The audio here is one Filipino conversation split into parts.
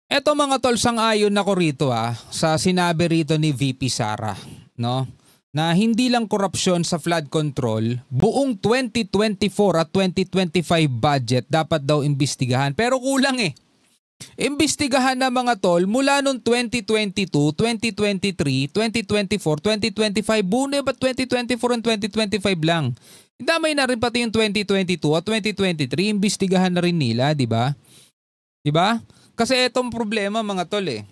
Eto mga tol, sang-ayon ako rito sa sinabi rito ni VP Sara, no? Na hindi lang korupsyon sa flood control, buong 2024 at 2025 budget dapat daw imbestigahan. Pero kulang eh. Imbestigahan na mga tol mula noong 2022, 2023, 2024, 2025, buo na ba 2024 and 2025 lang? Damay na rin pati yung 2022 at 2023, imbestigahan na rin nila, di ba? Di ba? Kasi etong problema mga tol eh.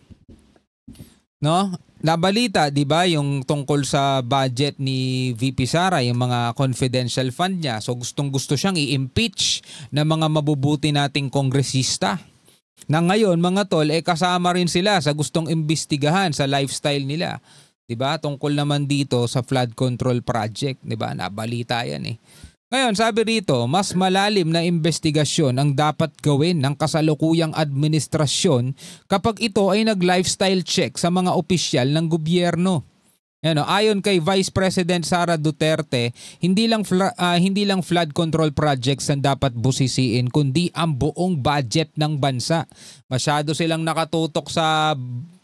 No? Nabalita, 'di ba, yung tungkol sa budget ni VP Sara, yung mga confidential fund niya. So gustong-gusto siyang i-impeach ng mga mabubuti nating kongresista. Na ngayon mga tol kasama rin sila sa gustong imbestigahan sa lifestyle nila. 'Di ba? Tungkol naman dito sa flood control project, 'di ba? Nabalita 'yan eh. Ngayon, sabi rito, mas malalim na investigasyon ang dapat gawin ng kasalukuyang administrasyon kapag ito ay nag-lifestyle check sa mga opisyal ng gobyerno. Ayon kay Vice President Sara Duterte, hindi lang flood control projects ang dapat busisiin kundi ang buong budget ng bansa. Masyado silang nakatutok sa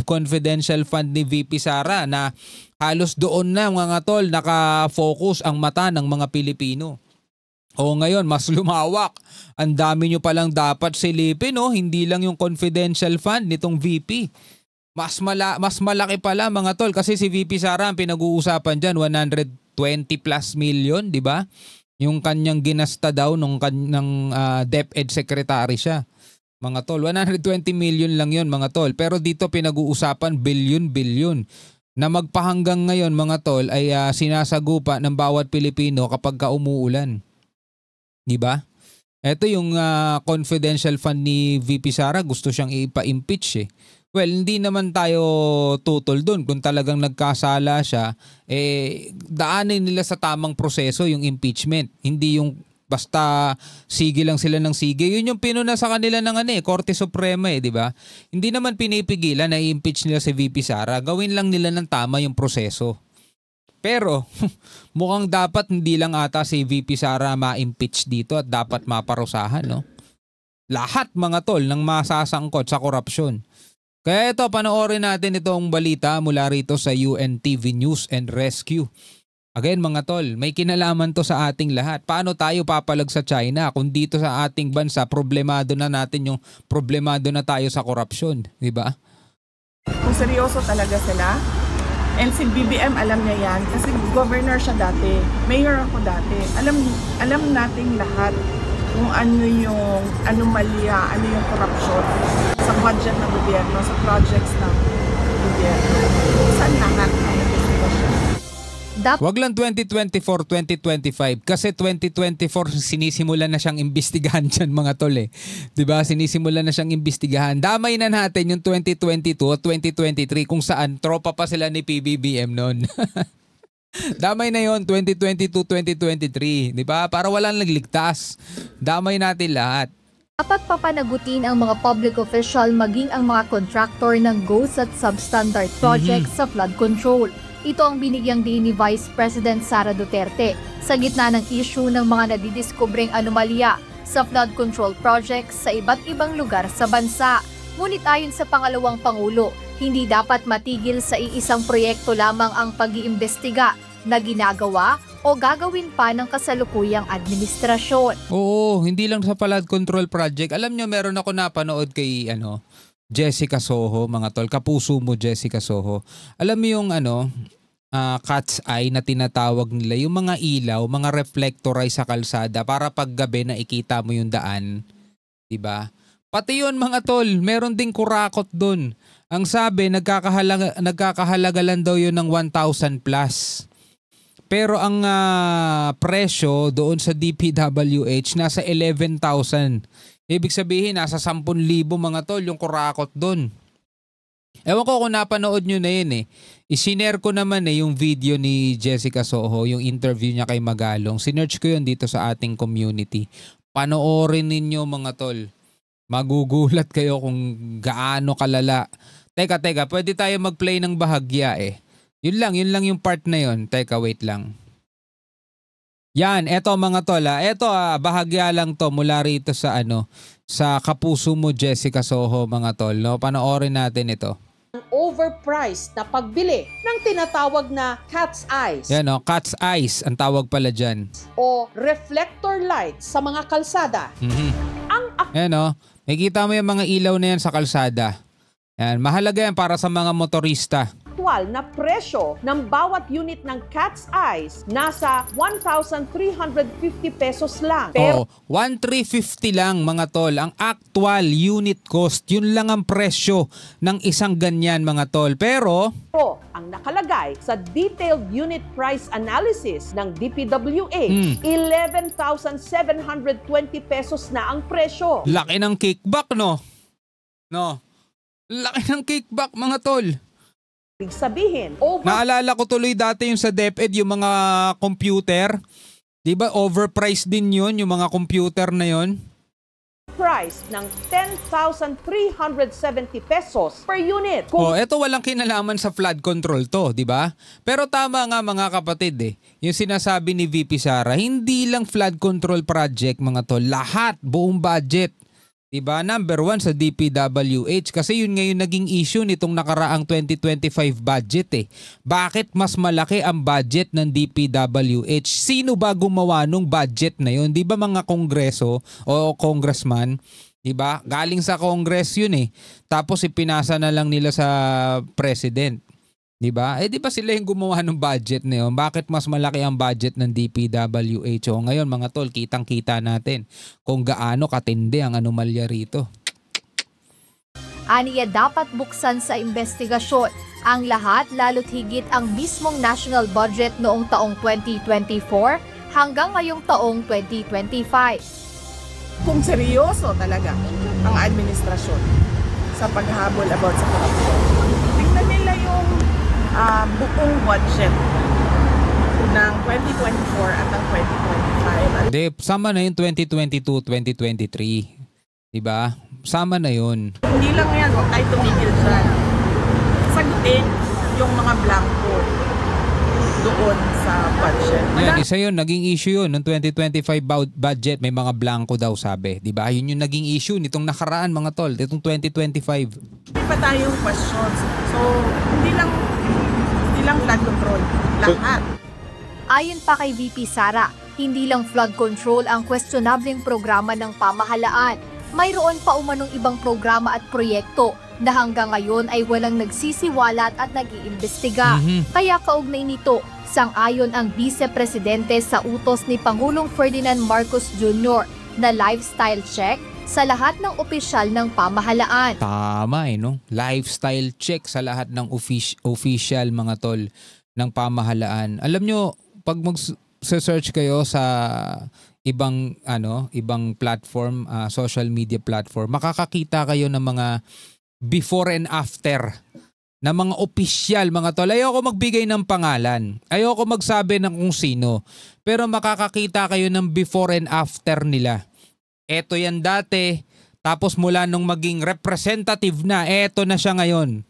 confidential fund ni VP Sara na halos doon na mga tol nakafocus ang mata ng mga Pilipino. O ngayon, mas lumawak. Ang dami nyo palang dapat silipin, no? Hindi lang yung confidential fund nitong VP. Mas malaki pala mga tol kasi si VP Sara ang pinag-uusapan dyan, 120 plus million, di ba? Yung kanyang ginasta daw nung kanyang DepEd secretary siya. Mga tol, 120 million lang yon mga tol. Pero dito pinag-uusapan billion na magpahanggang ngayon mga tol ay sinasagupa ng bawat Pilipino kapag umuulan. Diba? Ito yung confidential fund ni VP Sara, gusto siyang ipa-impeach eh. Well, hindi naman tayo tutol dun. Kung talagang nagkasala siya, daanin nila sa tamang proseso yung impeachment. Hindi yung basta sige lang sila ng sige. Yun yung pinuna sa kanila ng Korte Suprema di ba? Hindi naman pinipigilan na i-impeach nila si VP Sara. Gawin lang nila ng tama yung proseso. Pero mukhang dapat hindi lang ata si VP Sara ma-impeach dito at dapat maparusahan, no? Lahat mga tol ng masasangkot sa korupsyon. Kaya ito, panoorin natin itong balita mula rito sa UNTV News and Rescue. Again mga tol, may kinalaman to sa ating lahat. Paano tayo papalag sa China kung dito sa ating bansa problemado na tayo sa korupsyon, di ba? Kung seryoso talaga sila, and si BBM alam niya yan kasi governor siya dati, mayor ako dati. Alam nating lahat kung ano yung anomalya, ano yung korupsyon sa budget ng gobyerno, sa projects ng gobyerno. Saan lahat ang investigasyon? Wag lang 2024, 2025 kasi 2024 sinisimulan na siyang imbestigahan dyan mga tol eh. 'Di ba? Sinisimulan na siyang imbestigahan. Damay na natin yung 2022 at 2023 kung saan tropa pa sila ni PBBM noon. Damay na yon 2022, 2023, 'di ba? Para walang nagligtas. Damay natin lahat. Dapat papanagutin ang mga public official maging ang mga contractor ng ghost at substandard projects sa flood control. Ito ang binigyang din ni Vice President Sara Duterte sa gitna ng issue ng mga nadidiskubreng anomalya sa flood control projects sa iba't ibang lugar sa bansa. Ngunit ayon sa pangalawang Pangulo, hindi dapat matigil sa iisang proyekto lamang ang pag-iimbestiga na ginagawa o gagawin pa ng kasalukuyang administrasyon. Oo, hindi lang sa flood control project. Alam nyo, meron ako napanood kay Jessica Soho, mga tol. Kapuso mo, Jessica Soho. Alam mo yung cat's eye na tinatawag nila, yung mga ilaw, mga reflector ay sa kalsada para paggabi nakikita mo yung daan. Diba? Pati yun mga tol, meron ding kurakot dun. Ang sabi, nagkakahalaga lang daw yun ng 1,000 plus. Pero ang presyo doon sa DPWH nasa 11,000. Ibig sabihin, nasa 10,000 mga tol yung kurakot doon. Ewan ko kung napanood nyo na yun eh. Isinare ko naman yung video ni Jessica Soho, yung interview niya kay Magalong. Sinearch ko yun dito sa ating community. Panoorin ninyo mga tol. Magugulat kayo kung gaano kalala. Teka, pwede tayo mag-play ng bahagya eh. Yun lang yung part na yun. Teka, wait lang. Yan, eto mga tol. Eto bahagya lang to mula rito sa sa Kapuso Mo Jessica Soho mga tol. No? Panoorin natin ito. Overpriced na pagbili ng tinatawag na cat's eyes Yan cat's eyes ang tawag pala dyan. o reflector lights sa mga kalsada. Ang Yan makikita mo yung mga ilaw na yan sa kalsada. Yan, mahalaga yan para sa mga motorista. aktwal na presyo ng bawat unit ng cat's eyes nasa 1,350 pesos lang. Pero 1,350 lang mga tol. Ang actual unit cost, yun lang ang presyo ng isang ganyan mga tol. Pero ang nakalagay sa detailed unit price analysis ng DPWH, 11,720 pesos na ang presyo. laki ng kickback no? Laki ng kickback mga tol. Ibig sabihin, Naalala ko tuloy dati yung sa DepEd, yung mga computer. Di ba overpriced din yun, yung mga computer na yun? price ng 10,370 pesos per unit. Eto walang kinalaman sa flood control to, di ba? Pero tama nga mga kapatid yung sinasabi ni VP Sara, hindi lang flood control project mga tol, lahat, buong budget. Diba? Number 1 sa DPWH kasi yun ngayon naging issue nitong nakaraang 2025 budget Bakit mas malaki ang budget ng DPWH? Sino ba gumawa nung budget na yun? Di ba mga kongreso o congressman? Diba? Galing sa Congress yun Tapos ipinasa na lang nila sa president. Diba? Di ba sila yung gumawa ng budget na yun? Bakit mas malaki ang budget ng DPWH? Ngayon mga tol, kitang-kita natin kung gaano katindi ang anomalya rito. Aniya dapat buksan sa investigasyon ang lahat lalo't higit ang mismong national budget noong taong 2024 hanggang ngayong taong 2025. Kung seryoso talaga ang administrasyon sa paghabol about sa corruption, tingnan nila yung buong budget ng 2024 at ng 2025. Hindi, sama na yung 2022-2023. Diba? Sama na yun. Hindi lang yan, huwag tayo tumigil dyan. Sagutin yung mga blanco doon sa budget. Yan, isa yun, naging issue yun. Noong 2025 budget, may mga blanco daw sabi. Diba? Yun yung naging issue nitong nakaraan mga tol, nitong 2025. Hindi pa tayong questions. So, hindi lang flood control. Lahat. Ayon pa kay VP Sara, hindi lang flood control ang questionableng programa ng pamahalaan. Mayroon pa umanong ibang programa at proyekto na hanggang ngayon ay walang nagsisiwalat at nag-iimbestiga. Kaya kaugnay nito, sang-ayon ang Vice Presidente sa utos ni Pangulong Ferdinand Marcos Jr. na lifestyle check sa lahat ng opisyal ng pamahalaan. Tama no? Lifestyle check sa lahat ng official mga tol ng pamahalaan. Alam nyo, pag mag-search kayo sa ibang platform, social media platform, makakakita kayo ng mga before and after na mga opisyal mga tol. Ayoko magbigay ng pangalan. Ayoko magsabi ng kung sino. Pero makakakita kayo ng before and after nila. Eto yan dati, tapos mula nung maging representative na, eto na siya ngayon.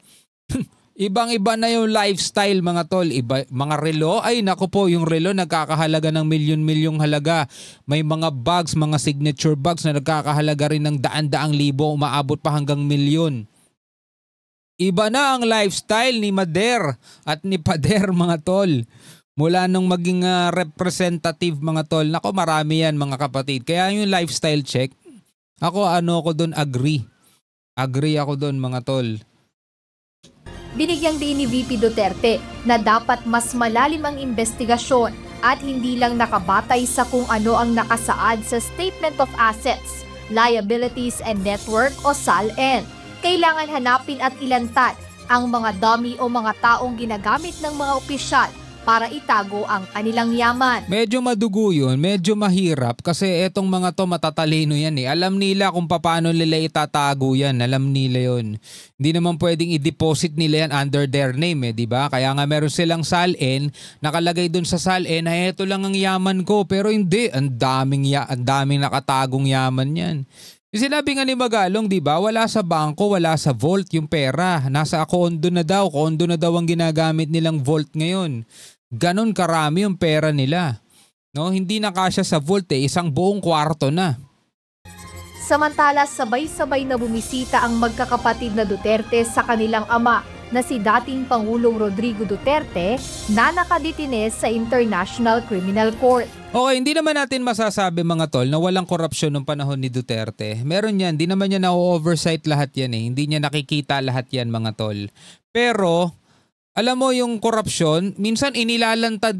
Ibang-iba na yung lifestyle mga tol. Mga relo, ay naku po, yung relo nagkakahalaga ng milyon-milyong halaga. May mga bags, mga signature bags na nagkakahalaga rin ng daan-daang libo, umaabot pa hanggang milyon. Iba na ang lifestyle ni Mader at ni Pader mga tol. Mula nung maging representative mga tol, nako marami yan mga kapatid. Kaya yung lifestyle check, ako doon agree. Agree ako doon mga tol. Binigyang din ni VP Duterte na dapat mas malalim ang investigasyon at hindi lang nakabatay sa kung ano ang nakasaad sa Statement of Assets, Liabilities and Network o SALN. Kailangan hanapin at ilantad ang mga dummy o mga taong ginagamit ng mga opisyal para itago ang kanilang yaman. Medyo madugo yun, medyo mahirap kasi etong mga to matatalino yan Alam nila kung paano nila itatago yan, alam nila yun. Hindi naman pwedeng i-deposit nila yan under their name di ba? Kaya nga meron silang SALN, nakalagay dun sa SALN na eto lang ang yaman ko, pero hindi, ang daming nakatagong yaman yan. Sinabi nga ni Magalong, di ba, wala sa bangko, wala sa vault yung pera. Nasa kondo na daw ang ginagamit nilang vault ngayon. Ganon karami yung pera nila. No, hindi na kasya sa vault isang buong kwarto na. Samantala, sabay-sabay na bumisita ang magkakapatid na Duterte sa kanilang ama na si dating Pangulong Rodrigo Duterte na nakadetine sa International Criminal Court. Okay, hindi naman natin masasabi mga tol na walang korupsyon noong panahon ni Duterte. Meron yan, hindi naman niya na-oversight lahat yan eh. Hindi niya nakikita lahat yan mga tol. Pero, alam mo yung korupsyon, minsan inilalantad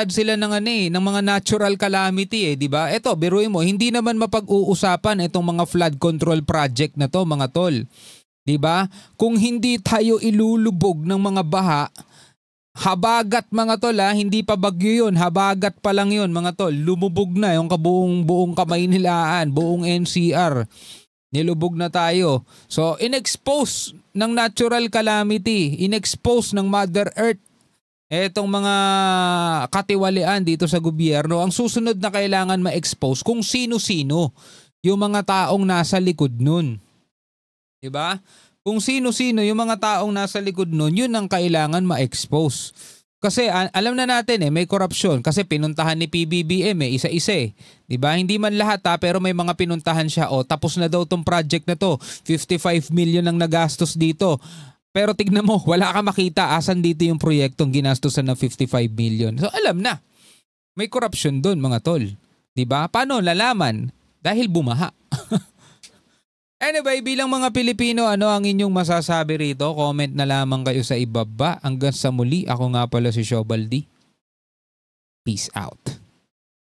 sila ng ng mga natural calamity di ba? Eto, biruin mo, hindi naman mapag-uusapan itong mga flood control project na to mga tol. 'Di ba? Kung hindi tayo ilulubog ng mga baha, habagat mga tol hindi pa bagyo yun, habagat pa lang yun mga tol. Lumubog na yung buong Kamaynilaan, buong NCR. Nilubog na tayo. So, in-expose ng natural calamity, in-expose ng Mother Earth etong mga katiwalian dito sa gobyerno. Ang susunod na kailangan ma-expose kung sino-sino yung mga taong nasa likod nun. Diba? Kung sino-sino yung mga taong nasa likod nun, yun ang kailangan ma-expose. Kasi alam na natin may korupsyon kasi pinuntahan ni PBBM isa-isa Diba? Hindi man lahat pero may mga pinuntahan siya. Tapos na daw tong project na to. 55 million ang nagastos dito. Pero tignan mo, wala ka makita asan dito yung proyektong ginastosan ng 55 million. So alam na, may korupsyon dun mga tol. Diba? Paano lalaman? Dahil bumaha. Anyway, bilang mga Pilipino, ano ang inyong masasabi rito? Comment na lamang kayo sa ibaba. Hanggang sa muli, ako nga pala si Shobaldi. Peace out.